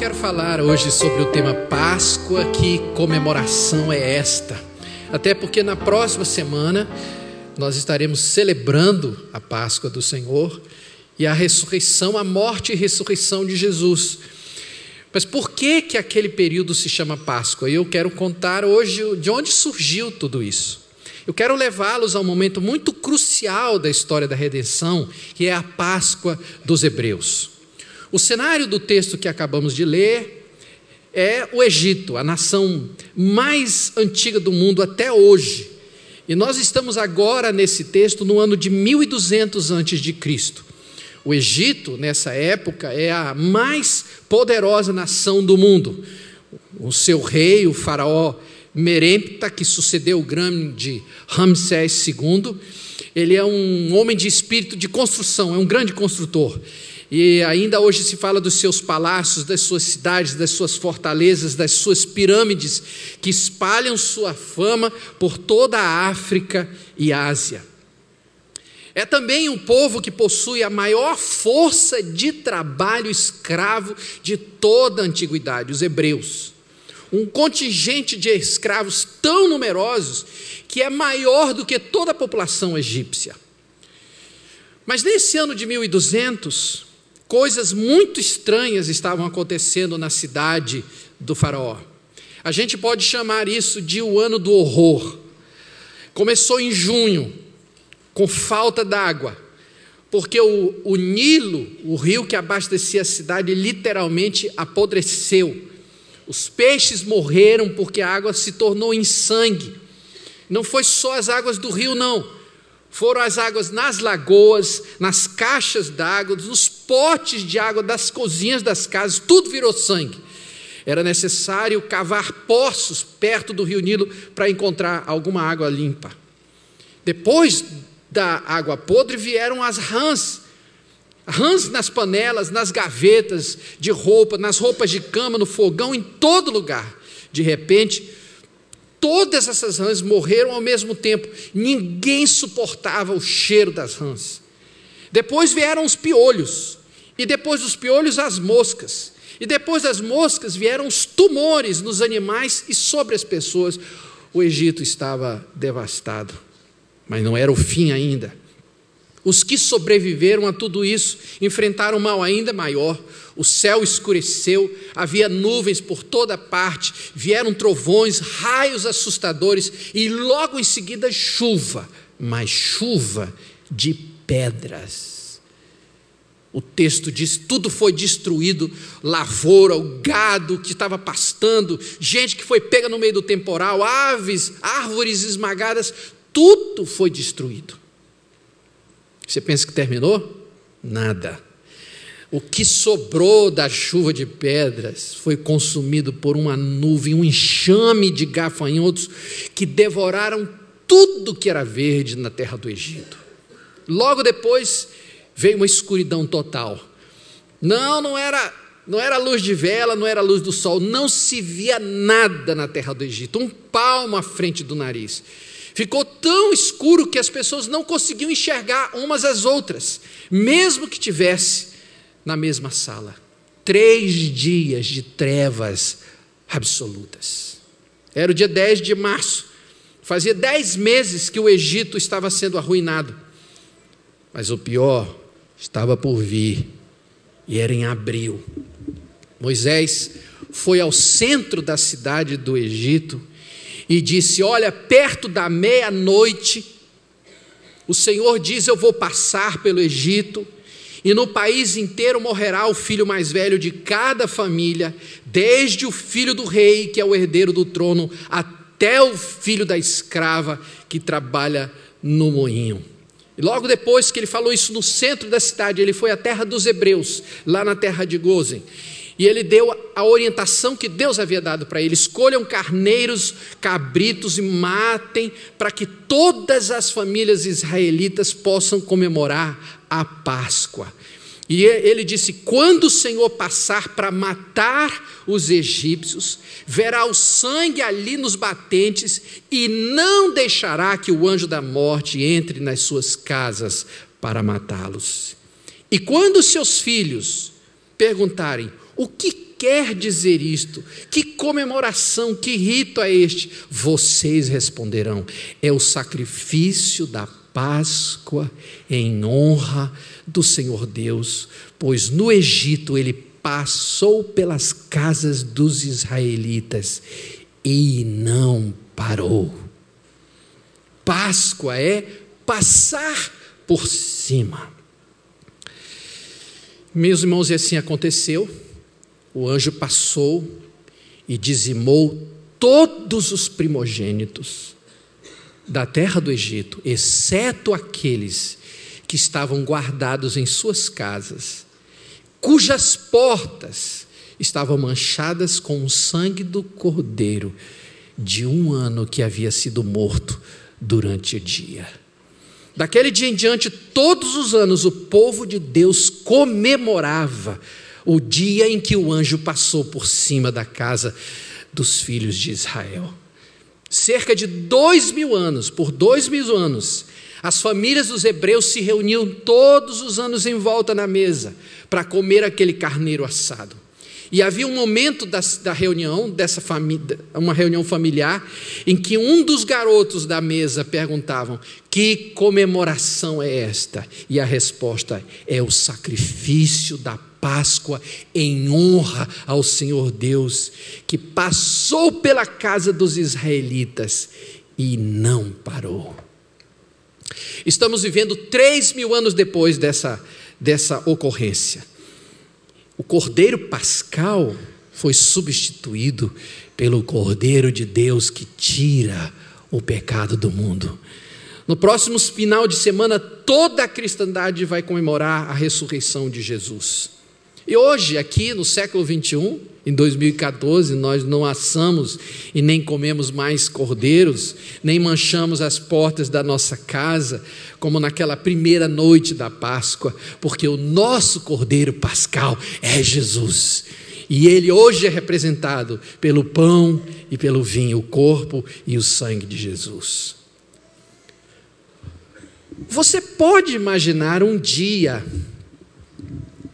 quero falar hoje sobre o tema Páscoa. Que comemoração é esta? Até porque na próxima semana nós estaremos celebrando a Páscoa do Senhor e a ressurreição, a morte e ressurreição de Jesus. Mas por que aquele período se chama Páscoa? E eu quero contar hoje de onde surgiu tudo isso. Eu quero levá-los a um momento muito crucial da história da redenção, que é a Páscoa dos Hebreus. O cenário do texto que acabamos de ler é o Egito, a nação mais antiga do mundo até hoje. E nós estamos agora nesse texto no ano de 1200 a.C. O Egito, nessa época, é a mais poderosa nação do mundo. O seu rei, o faraó Merempta, que sucedeu o grande Ramsés II, ele é um homem de espírito de construção, é um grande construtor. E ainda hoje se fala dos seus palácios, das suas cidades, das suas fortalezas, das suas pirâmides, que espalham sua fama por toda a África e Ásia. É também um povo que possui a maior força de trabalho escravo de toda a antiguidade, os hebreus. Um contingente de escravos tão numerosos que é maior do que toda a população egípcia. Mas nesse ano de 1200, coisas muito estranhas estavam acontecendo na cidade do faraó. A gente pode chamar isso de o ano do horror. Começou em junho, com falta d'água, porque o Nilo, o rio que abastecia a cidade, literalmente apodreceu. Os peixes morreram porque a água se tornou em sangue. Não foi só as águas do rio, não. Foram as águas nas lagoas, nas caixas d'água, nos potes de água das cozinhas das casas, tudo virou sangue. Era necessário cavar poços perto do rio Nilo para encontrar alguma água limpa. Depois da água podre vieram as rãs. Rãs nas panelas, nas gavetas de roupa, nas roupas de cama, no fogão, em todo lugar. De repente, todas essas rãs morreram ao mesmo tempo. Ninguém suportava o cheiro das rãs. Depois vieram os piolhos. E depois dos piolhos, as moscas. E depois das moscas vieram os tumores nos animais e sobre as pessoas. O Egito estava devastado. Mas não era o fim ainda. Os que sobreviveram a tudo isso enfrentaram um mal ainda maior. O céu escureceu, havia nuvens por toda parte, vieram trovões, raios assustadores e logo em seguida chuva, mas chuva de pedras. O texto diz: tudo foi destruído, lavoura, o gado que estava pastando, gente que foi pega no meio do temporal, aves, árvores esmagadas, tudo foi destruído. Você pensa que terminou? Nada. O que sobrou da chuva de pedras foi consumido por uma nuvem, um enxame de gafanhotos que devoraram tudo que era verde na terra do Egito. Logo depois veio uma escuridão total. Não era luz de vela, não era luz do sol, não se via nada na terra do Egito, um palmo à frente do nariz. Ficou tão escuro que as pessoas não conseguiam enxergar umas às outras, mesmo que tivesse na mesma sala. 3 dias de trevas absolutas. Era o dia 10 de março. Fazia 10 meses que o Egito estava sendo arruinado. Mas o pior estava por vir, e era em abril. Moisés foi ao centro da cidade do Egito e disse: olha, perto da meia-noite, o Senhor diz: eu vou passar pelo Egito, e no país inteiro morrerá o filho mais velho de cada família, desde o filho do rei, que é o herdeiro do trono, até o filho da escrava que trabalha no moinho. E logo depois que ele falou isso no centro da cidade, ele foi à terra dos hebreus, lá na terra de Gósen. E ele deu a orientação que Deus havia dado para ele: escolham carneiros, cabritos e matem, para que todas as famílias israelitas possam comemorar a Páscoa. E ele disse: quando o Senhor passar para matar os egípcios, verá o sangue ali nos batentes e não deixará que o anjo da morte entre nas suas casas para matá-los. E quando seus filhos perguntarem: o que quer dizer isto? Que comemoração, que rito é este? Vocês responderão: é o sacrifício da Páscoa em honra do Senhor Deus, pois no Egito ele passou pelas casas dos israelitas e não parou. Páscoa é passar por cima. Meus irmãos, e assim aconteceu. O anjo passou e dizimou todos os primogênitos da terra do Egito, exceto aqueles que estavam guardados em suas casas, cujas portas estavam manchadas com o sangue do cordeiro de um ano que havia sido morto durante o dia. Daquele dia em diante, todos os anos, o povo de Deus comemorava o dia em que o anjo passou por cima da casa dos filhos de Israel. Cerca de 2000 anos, por 2000 anos, as famílias dos hebreus se reuniam todos os anos em volta na mesa para comer aquele carneiro assado. E havia um momento da reunião, dessa família, uma reunião familiar, em que um dos garotos da mesa perguntavam: que comemoração é esta? E a resposta é o sacrifício da Páscoa em honra ao Senhor Deus, que passou pela casa dos israelitas e não parou. Estamos vivendo 3000 anos depois dessa ocorrência. O Cordeiro Pascal foi substituído pelo Cordeiro de Deus que tira o pecado do mundo. No próximo final de semana, toda a cristandade vai comemorar a ressurreição de Jesus. E hoje, aqui no século 21, em 2014, nós não assamos e nem comemos mais cordeiros, nem manchamos as portas da nossa casa, como naquela primeira noite da Páscoa, porque o nosso Cordeiro Pascal é Jesus. E ele hoje é representado pelo pão e pelo vinho, o corpo e o sangue de Jesus. Você pode imaginar um dia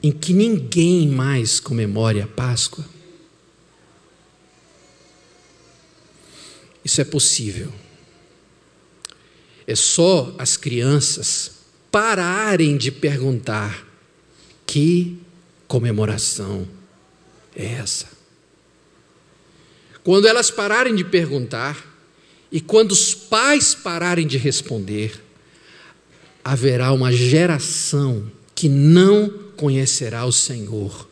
em que ninguém mais comemore a Páscoa? Isso é possível. É só as crianças pararem de perguntar: que comemoração é essa? Quando elas pararem de perguntar e quando os pais pararem de responder, haverá uma geração que não conhecerá o Senhor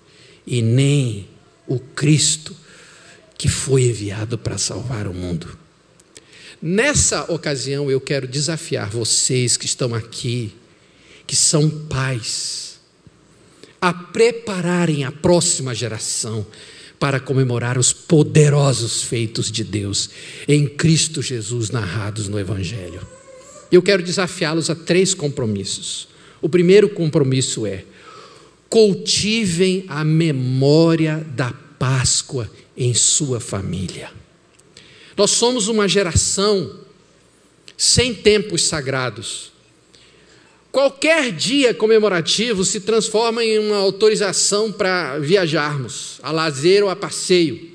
e nem o Cristo que foi enviado para salvar o mundo. Nessa ocasião eu quero desafiar vocês que estão aqui, que são pais, a prepararem a próxima geração para comemorar os poderosos feitos de Deus em Cristo Jesus narrados no Evangelho. Eu quero desafiá-los a 3 compromissos. O primeiro compromisso é: cultivem a memória da Páscoa em sua família. Nós somos uma geração sem tempos sagrados. Qualquer dia comemorativo se transforma em uma autorização para viajarmos, a lazer ou a passeio.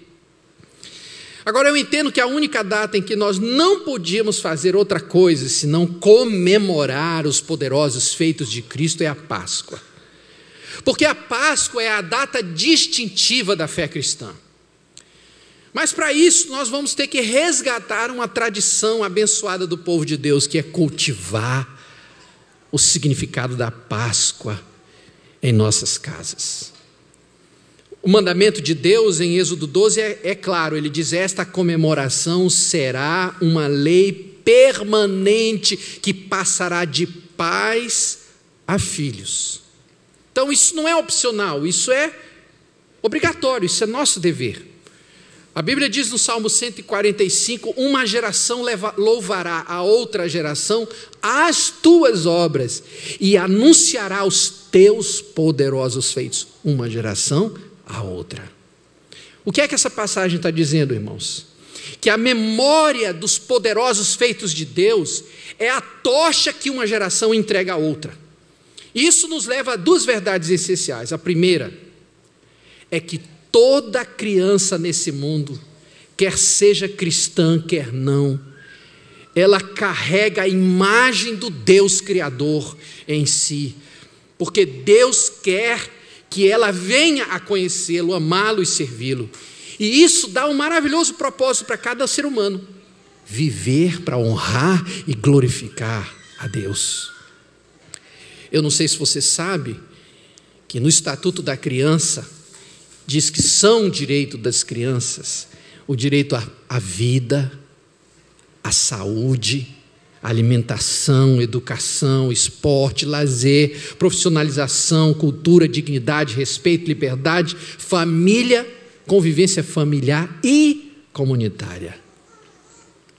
Agora, eu entendo que a única data em que nós não podíamos fazer outra coisa senão comemorar os poderosos feitos de Cristo é a Páscoa. Porque a Páscoa é a data distintiva da fé cristã. Mas para isso nós vamos ter que resgatar uma tradição abençoada do povo de Deus, que é cultivar o significado da Páscoa em nossas casas. O mandamento de Deus em Êxodo 12 é claro, ele diz: esta comemoração será uma lei permanente que passará de pais a filhos. Então isso não é opcional, isso é obrigatório, isso é nosso dever. A Bíblia diz no Salmo 145, uma geração louvará a outra geração as tuas obras e anunciará os teus poderosos feitos, uma geração a outra. O que é que essa passagem está dizendo, irmãos? Que a memória dos poderosos feitos de Deus é a tocha que uma geração entrega a outra. Isso nos leva a 2 verdades essenciais. A primeira é que toda criança nesse mundo, quer seja cristã, quer não, ela carrega a imagem do Deus Criador em si, porque Deus quer que ela venha a conhecê-lo, amá-lo e servi-lo. E isso dá um maravilhoso propósito para cada ser humano: viver para honrar e glorificar a Deus. Eu não sei se você sabe que no Estatuto da Criança diz que são direito das crianças o direito à vida, à saúde, à alimentação, educação, esporte, lazer, profissionalização, cultura, dignidade, respeito, liberdade, família, convivência familiar e comunitária.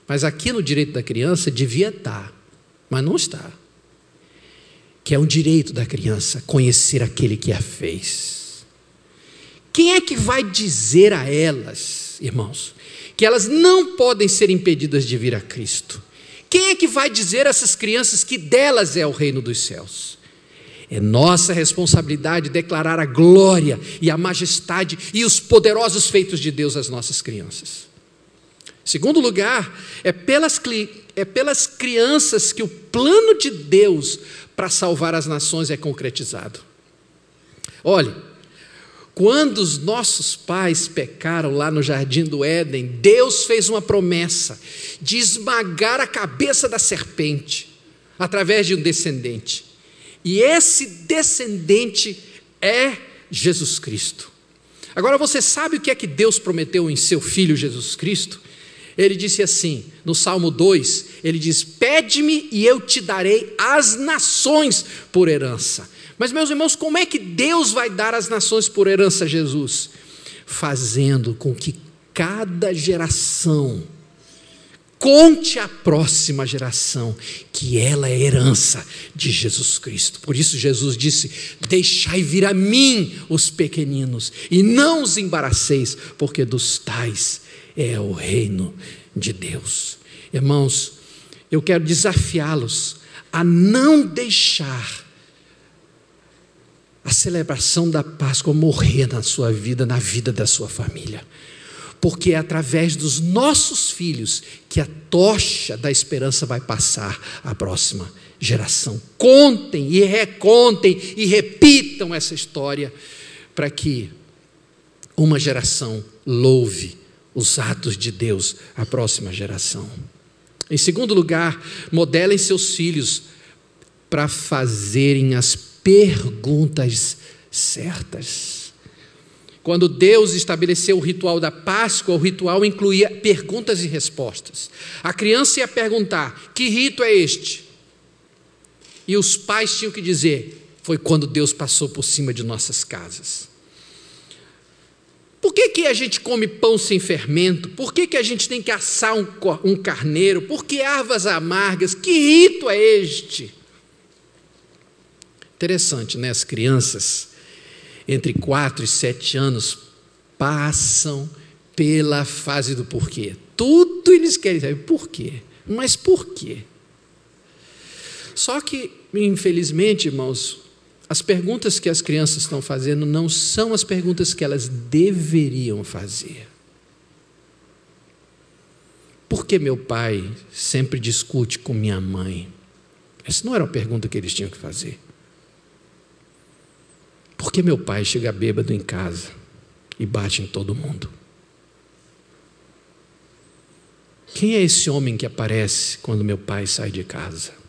Mas aqui no direito da criança devia estar, mas não está. Que é um direito da criança conhecer aquele que a fez. Quem é que vai dizer a elas, irmãos, que elas não podem ser impedidas de vir a Cristo? Quem é que vai dizer a essas crianças que delas é o reino dos céus? É nossa responsabilidade declarar a glória e a majestade e os poderosos feitos de Deus às nossas crianças. Segundo lugar, é pelas crianças que o plano de Deus para salvar as nações é concretizado. Olhe, quando os nossos pais pecaram lá no jardim do Éden, Deus fez uma promessa de esmagar a cabeça da serpente através de um descendente. E esse descendente é Jesus Cristo. Agora, você sabe o que é que Deus prometeu em seu Filho Jesus Cristo? Ele disse assim, no Salmo 2, ele diz: pede-me e eu te darei as nações por herança. Mas, meus irmãos, como é que Deus vai dar as nações por herança a Jesus? Fazendo com que cada geração conte à próxima geração que ela é herança de Jesus Cristo. Por isso Jesus disse: deixai vir a mim os pequeninos e não os embaraceis, porque dos tais é o reino de Deus. Irmãos, eu quero desafiá-los a não deixar a celebração da Páscoa morrer na sua vida, na vida da sua família, porque é através dos nossos filhos que a tocha da esperança vai passar à próxima geração. Contem e recontem e repitam essa história para que uma geração louve os atos de Deus à próxima geração. Em segundo lugar, modelem seus filhos para fazerem as perguntas certas. Quando Deus estabeleceu o ritual da Páscoa, o ritual incluía perguntas e respostas. A criança ia perguntar: que rito é este? E os pais tinham que dizer: foi quando Deus passou por cima de nossas casas. Por que a gente come pão sem fermento? Por que a gente tem que assar um carneiro? Por que ervas amargas? Que rito é este? Interessante, né? As crianças entre 4 e 7 anos passam pela fase do porquê. Tudo eles querem saber por quê. Mas por quê? Só que, infelizmente, irmãos, as perguntas que as crianças estão fazendo não são as perguntas que elas deveriam fazer. Por que meu pai sempre discute com minha mãe? Essa não era a pergunta que eles tinham que fazer. Por que meu pai chega bêbado em casa e bate em todo mundo? Quem é esse homem que aparece quando meu pai sai de casa?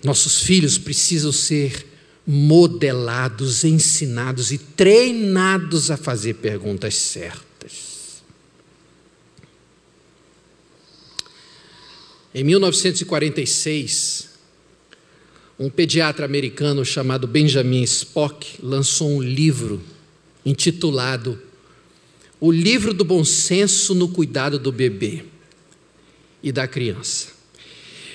Nossos filhos precisam ser modelados, ensinados e treinados a fazer perguntas certas. Em 1946, um pediatra americano chamado Benjamin Spock lançou um livro intitulado O Livro do Bom Senso no Cuidado do Bebê e da Criança.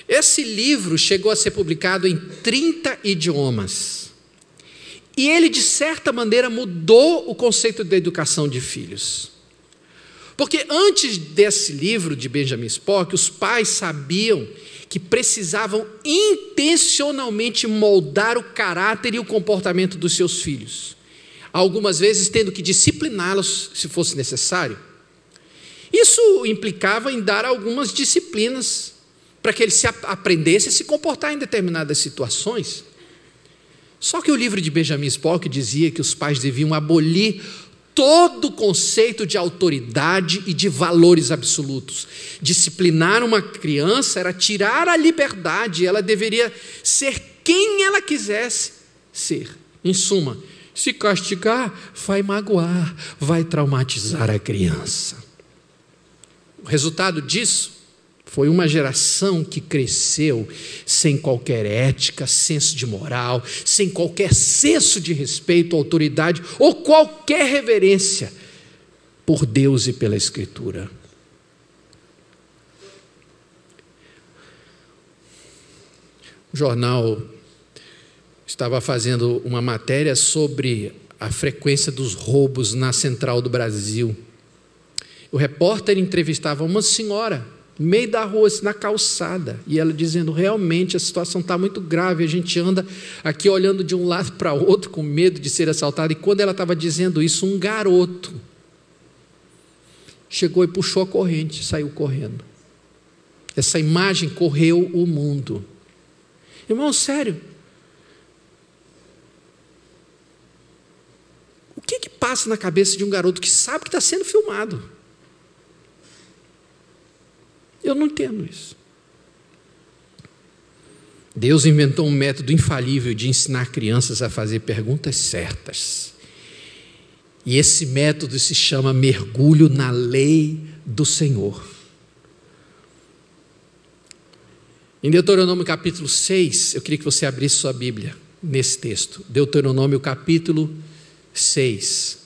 Esse livro chegou a ser publicado em 30 idiomas. E ele, de certa maneira, mudou o conceito da educação de filhos. Porque antes desse livro de Benjamin Spock, os pais sabiam que precisavam intencionalmente moldar o caráter e o comportamento dos seus filhos. algumas vezes tendo que discipliná-los se fosse necessário. Isso implicava em dar algumas disciplinas para que eles aprendessem a se comportar em determinadas situações. Só que o livro de Benjamin Spock dizia que os pais deviam abolir todo o conceito de autoridade e de valores absolutos. Disciplinar uma criança era tirar a liberdade, ela deveria ser quem ela quisesse ser. Em suma, se castigar, vai magoar, vai traumatizar a criança. O resultado disso foi uma geração que cresceu sem qualquer ética, senso de moral, sem qualquer senso de respeito, autoridade ou qualquer reverência por Deus e pela Escritura. O jornal estava fazendo uma matéria sobre a frequência dos roubos na Central do Brasil. O repórter entrevistava uma senhora no meio da rua, na calçada, e ela dizendo: realmente a situação está muito grave, a gente anda aqui olhando de um lado para outro com medo de ser assaltado. E quando ela estava dizendo isso, um garoto chegou e puxou a corrente, saiu correndo. Essa imagem correu o mundo. Irmão, sério, o que passa na cabeça de um garoto que sabe que está sendo filmado? Eu não entendo isso. Deus inventou um método infalível de ensinar crianças a fazer perguntas certas. E esse método se chama mergulho na lei do Senhor. Em Deuteronômio capítulo 6, eu queria que você abrisse sua Bíblia nesse texto. Deuteronômio capítulo 6.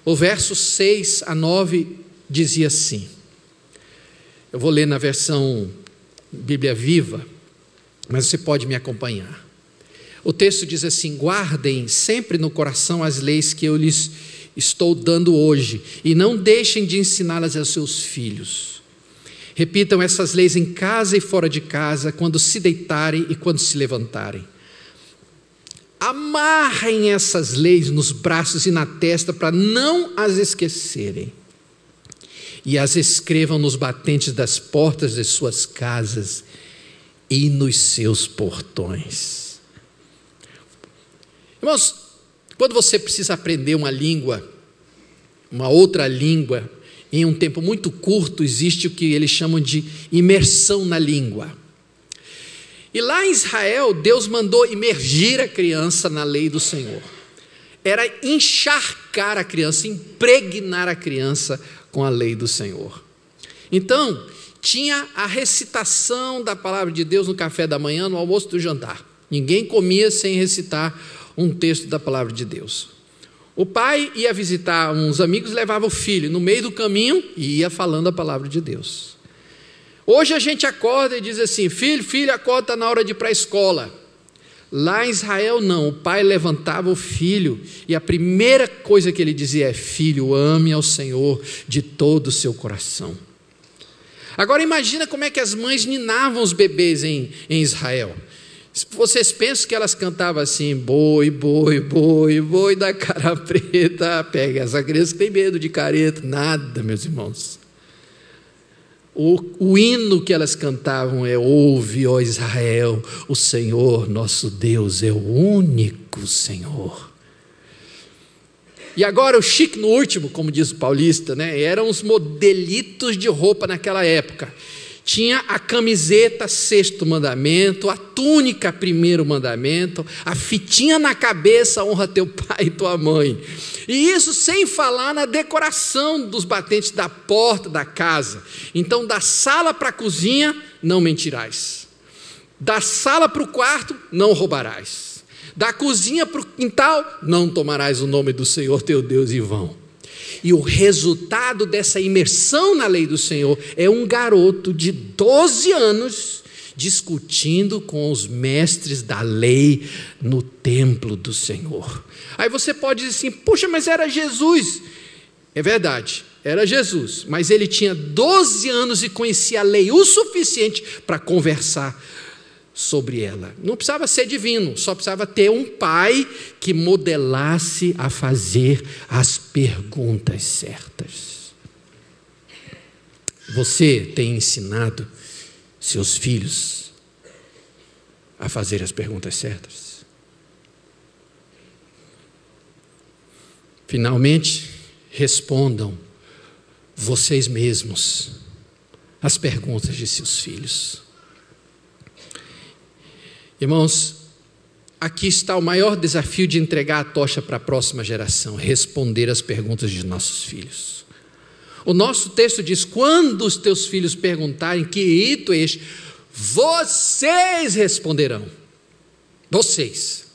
O verso 6 a 9 dizia assim. Eu vou ler na versão Bíblia Viva, mas você pode me acompanhar. O texto diz assim: guardem sempre no coração as leis que eu lhes estou dando hoje, e não deixem de ensiná-las aos seus filhos. Repitam essas leis em casa e fora de casa, quando se deitarem e quando se levantarem. Amarrem essas leis nos braços e na testa para não as esquecerem. E as escrevam nos batentes das portas de suas casas e nos seus portões. Irmãos, quando você precisa aprender uma língua, uma outra língua, em um tempo muito curto, existe o que eles chamam de imersão na língua. E lá em Israel, Deus mandou imergir a criança na lei do Senhor. Era encharcar a criança, impregnar a criança com a lei do Senhor. Então, tinha a recitação da palavra de Deus no café da manhã, no almoço e no jantar. Ninguém comia sem recitar um texto da palavra de Deus. O pai ia visitar uns amigos, levava o filho no meio do caminho e ia falando a palavra de Deus. Hoje a gente acorda e diz assim: filho, acorda, está na hora de ir para a escola. Lá em Israel não, o pai levantava o filho e a primeira coisa que ele dizia é: filho, ame ao Senhor de todo o seu coração. Agora imagina como é que as mães ninavam os bebês em Israel. Vocês pensam que elas cantavam assim: boi, boi, boi, boi da cara preta, pega essa criança que tem medo de careta? Nada, meus irmãos. O hino que elas cantavam é: ouve, ó Israel, o Senhor nosso Deus é o único Senhor. E agora o chique no último, como diz o paulista, né? Eram os modelitos de roupa naquela época. Tinha a camiseta, 6º mandamento, a túnica, 1º mandamento, a fitinha na cabeça, honra teu pai e tua mãe. E isso sem falar na decoração dos batentes da porta da casa. Então, da sala para a cozinha, não mentirás. Da sala para o quarto, não roubarás. Da cozinha para o quintal, não tomarás o nome do Senhor teu Deus em vão. E o resultado dessa imersão na lei do Senhor é um garoto de 12 anos discutindo com os mestres da lei no templo do Senhor. Aí você pode dizer assim: poxa, mas era Jesus. É verdade, era Jesus, mas ele tinha 12 anos e conhecia a lei o suficiente para conversar sobre ela. Não precisava ser divino, só precisava ter um pai que modelasse a fazer as perguntas certas. Você tem ensinado seus filhos a fazer as perguntas certas? Finalmente, respondam vocês mesmos as perguntas de seus filhos. Irmãos, aqui está o maior desafio de entregar a tocha para a próxima geração: responder as perguntas de nossos filhos. O nosso texto diz: quando os teus filhos perguntarem que rito é este, vocês responderão. Vocês.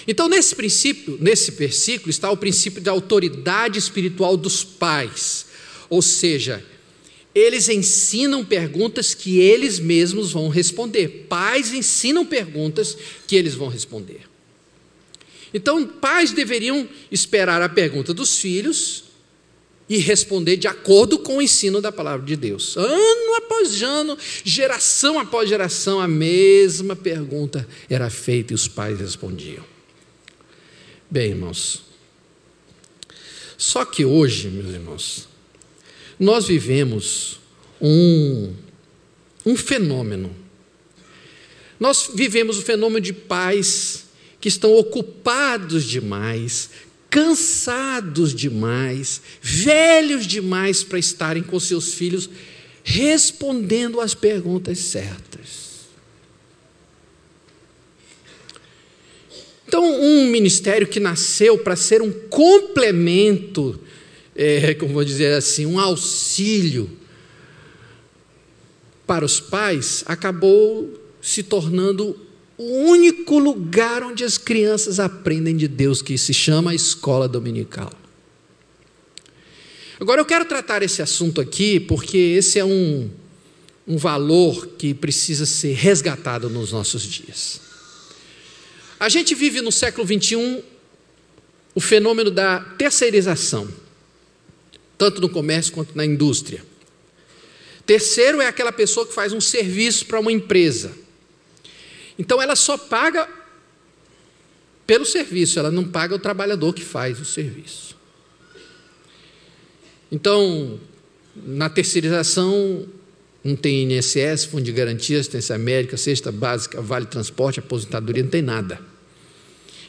Então, nesse versículo, está o princípio da autoridade espiritual dos pais. Ou seja, eles ensinam perguntas que eles mesmos vão responder. Pais ensinam perguntas que eles vão responder. Então, pais deveriam esperar a pergunta dos filhos e responder de acordo com o ensino da palavra de Deus. Ano após ano, geração após geração, a mesma pergunta era feita e os pais respondiam. Bem, irmãos, só que hoje, meus irmãos, nós vivemos um fenômeno. Nós vivemos o fenômeno de pais que estão ocupados demais, cansados demais, velhos demais para estarem com seus filhos respondendo às perguntas certas. Então, um ministério que nasceu para ser um complemento, como vou dizer assim, um auxílio para os pais, acabou se tornando o único lugar onde as crianças aprendem de Deus, que se chama escola dominical. Agora, eu quero tratar esse assunto aqui, porque esse é um valor que precisa ser resgatado nos nossos dias. A gente vive no século 21 o fenômeno da terceirização, tanto no comércio quanto na indústria. Terceiro é aquela pessoa que faz um serviço para uma empresa. Então ela só paga pelo serviço, ela não paga o trabalhador que faz o serviço. Então, na terceirização, não tem INSS, Fundo de Garantia, Assistência Médica, Cesta Básica, Vale Transporte, Aposentadoria, não tem nada.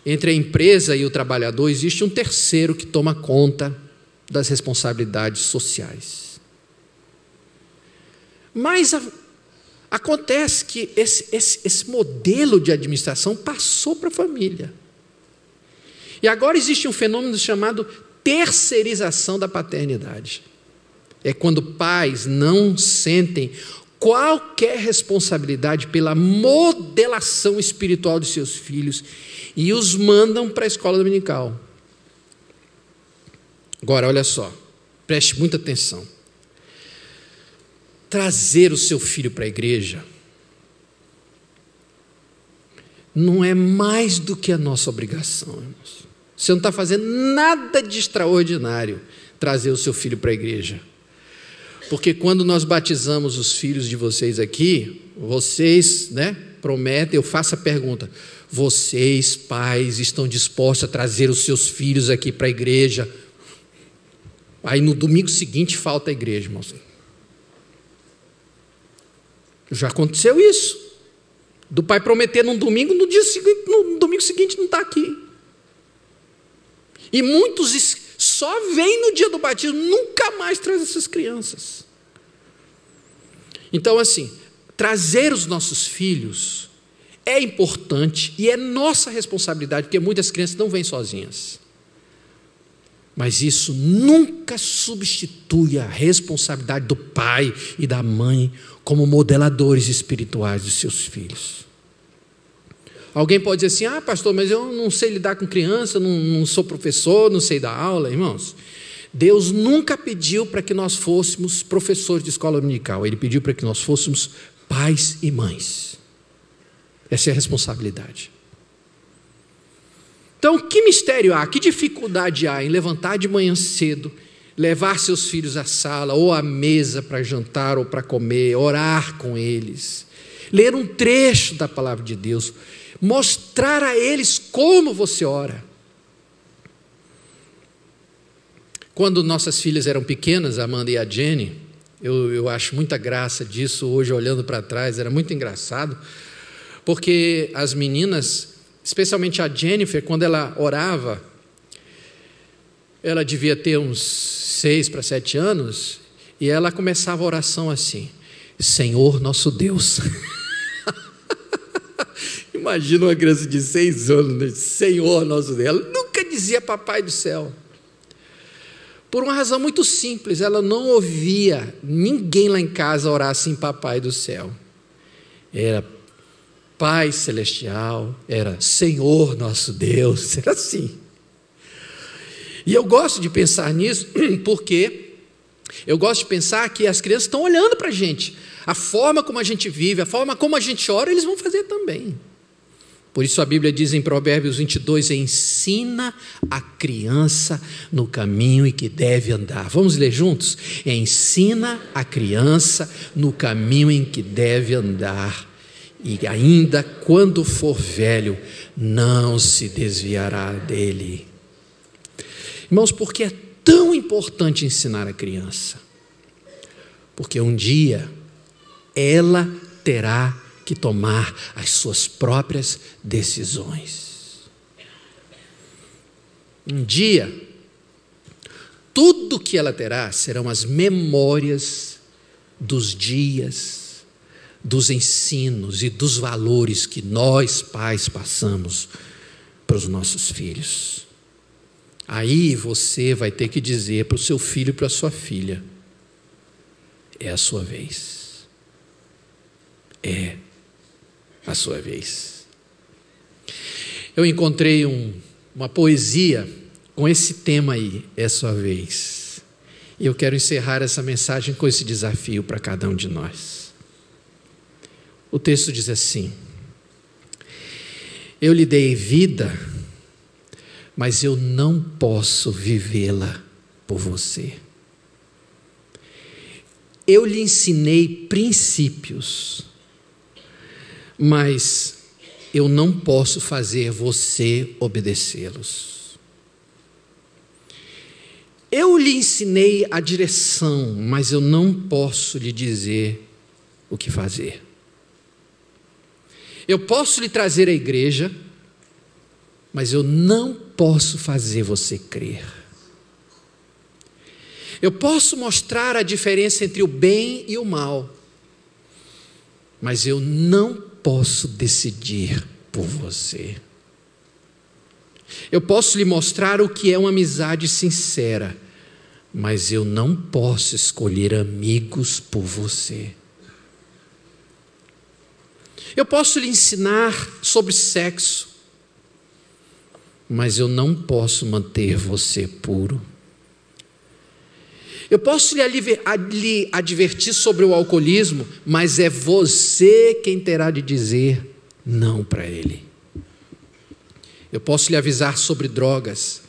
Entre a empresa e o trabalhador existe um terceiro que toma conta das responsabilidades sociais. Mas acontece que esse modelo de administração passou para a família. E agora existe um fenômeno chamado terceirização da paternidade. É quando pais não sentem qualquer responsabilidade pela modelação espiritual de seus filhos e os mandam para a escola dominical. Agora, olha só, preste muita atenção. Trazer o seu filho para a igreja não é mais do que a nossa obrigação, irmãos. Você não está fazendo nada de extraordinário trazer o seu filho para a igreja. Porque quando nós batizamos os filhos de vocês aqui, vocês, prometem, eu faço a pergunta: vocês, pais, estão dispostos a trazer os seus filhos aqui para a igreja? Aí no domingo seguinte falta a igreja, irmãos. Já aconteceu isso. Do pai prometer num domingo, no domingo seguinte não está aqui. E muitos só vêm no dia do batismo, nunca mais traz essas crianças. Então, assim, trazer os nossos filhos é importante e é nossa responsabilidade, porque muitas crianças não vêm sozinhas. Mas isso nunca substitui a responsabilidade do pai e da mãe como modeladores espirituais dos seus filhos. Alguém pode dizer assim: pastor, mas eu não sei lidar com criança, não sou professor, não sei dar aula. Irmãos, Deus nunca pediu para que nós fôssemos professores de escola dominical. Ele pediu para que nós fôssemos pais e mães. Essa é a responsabilidade. Então, que mistério há, que dificuldade há em levantar de manhã cedo, levar seus filhos à sala ou à mesa para jantar ou para comer, orar com eles, ler um trecho da palavra de Deus, mostrar a eles como você ora. Quando nossas filhas eram pequenas, a Amanda e a Jenny, eu acho muita graça disso hoje, olhando para trás, era muito engraçado, porque as meninas, especialmente a Jennifer, quando ela orava, ela devia ter uns 6 para 7 anos, e ela começava a oração assim: Senhor nosso Deus. Imagina uma criança de 6 anos, né? Senhor nosso Deus. Ela nunca dizia Papai do céu. Por uma razão muito simples, ela não ouvia ninguém lá em casa orar assim, Papai do céu. Era Pai celestial, era Senhor nosso Deus, era assim. E eu gosto de pensar nisso, porque eu gosto de pensar que as crianças estão olhando para a gente. A forma como a gente vive, a forma como a gente ora, eles vão fazer também. Por isso a Bíblia diz em Provérbios 22, ensina a criança no caminho em que deve andar. Vamos ler juntos? Ensina a criança no caminho em que deve andar, e ainda quando for velho, não se desviará dele. Irmãos, por que é tão importante ensinar a criança? Porque um dia ela terá que tomar as suas próprias decisões. Um dia, tudo que ela terá serão as memórias dos dias, dos ensinos e dos valores que nós, pais, passamos para os nossos filhos. Aí você vai ter que dizer para o seu filho e para a sua filha: é a sua vez. É a sua vez. Eu encontrei uma poesia com esse tema aí, é a sua vez. E eu quero encerrar essa mensagem com esse desafio para cada um de nós. O texto diz assim: eu lhe dei vida, mas eu não posso vivê-la por você. Eu lhe ensinei princípios, mas eu não posso fazer você obedecê-los. Eu lhe ensinei a direção, mas eu não posso lhe dizer o que fazer. Eu posso lhe trazer à igreja, mas eu não posso fazer você crer. Eu posso mostrar a diferença entre o bem e o mal, mas eu não posso decidir por você. Eu posso lhe mostrar o que é uma amizade sincera, mas eu não posso escolher amigos por você. Eu posso lhe ensinar sobre sexo, mas eu não posso manter você puro. Eu posso lhe advertir sobre o alcoolismo, mas é você quem terá de dizer não para ele. Eu posso lhe avisar sobre drogas,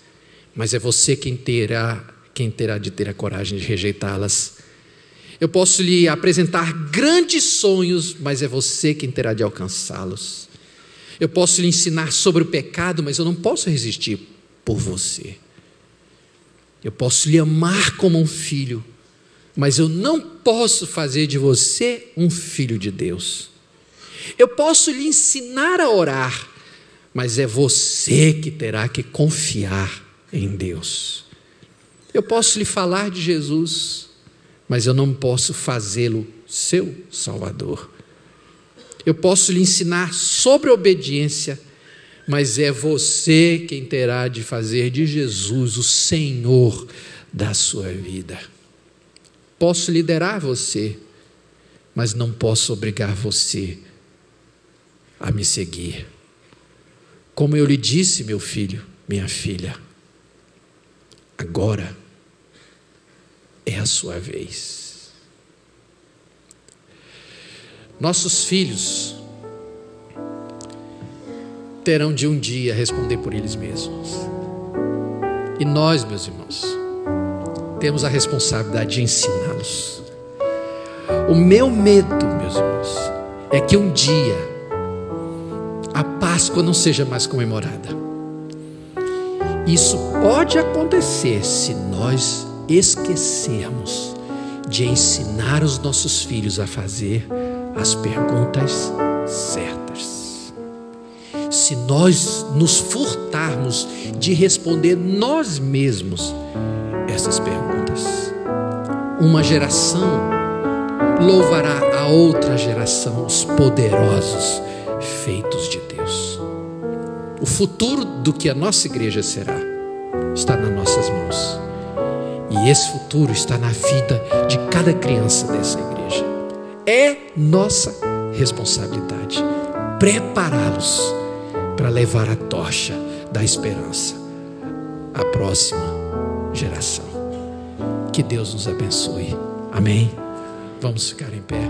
mas é você quem terá de ter a coragem de rejeitá-las. Eu posso lhe apresentar grandes sonhos, mas é você quem terá de alcançá-los. Eu posso lhe ensinar sobre o pecado, mas eu não posso resistir por você. Eu posso lhe amar como um filho, mas eu não posso fazer de você um filho de Deus. Eu posso lhe ensinar a orar, mas é você que terá que confiar em Deus. Eu posso lhe falar de Jesus, mas eu não posso fazê-lo seu Salvador. Eu posso lhe ensinar sobre obediência, mas é você quem terá de fazer de Jesus o Senhor da sua vida. Posso liderar você, mas não posso obrigar você a me seguir. Como eu lhe disse, meu filho, minha filha, agora é a sua vez. Nossos filhos terão de um dia responder por eles mesmos. E nós, meus irmãos, temos a responsabilidade de ensiná-los. O meu medo, meus irmãos, é que um dia a Páscoa não seja mais comemorada. Isso pode acontecer se nós esquecermos de ensinar os nossos filhos a fazer as perguntas certas. Se nós nos furtarmos de responder nós mesmos essas perguntas, uma geração louvará a outra geração os poderosos feitos de Deus. O futuro do que a nossa igreja será está nas nossas mãos. E esse futuro está na vida de cada criança dessa igreja. É nossa responsabilidade prepará-los para levar a tocha da esperança à próxima geração. Que Deus nos abençoe. Amém? Vamos ficar em pé.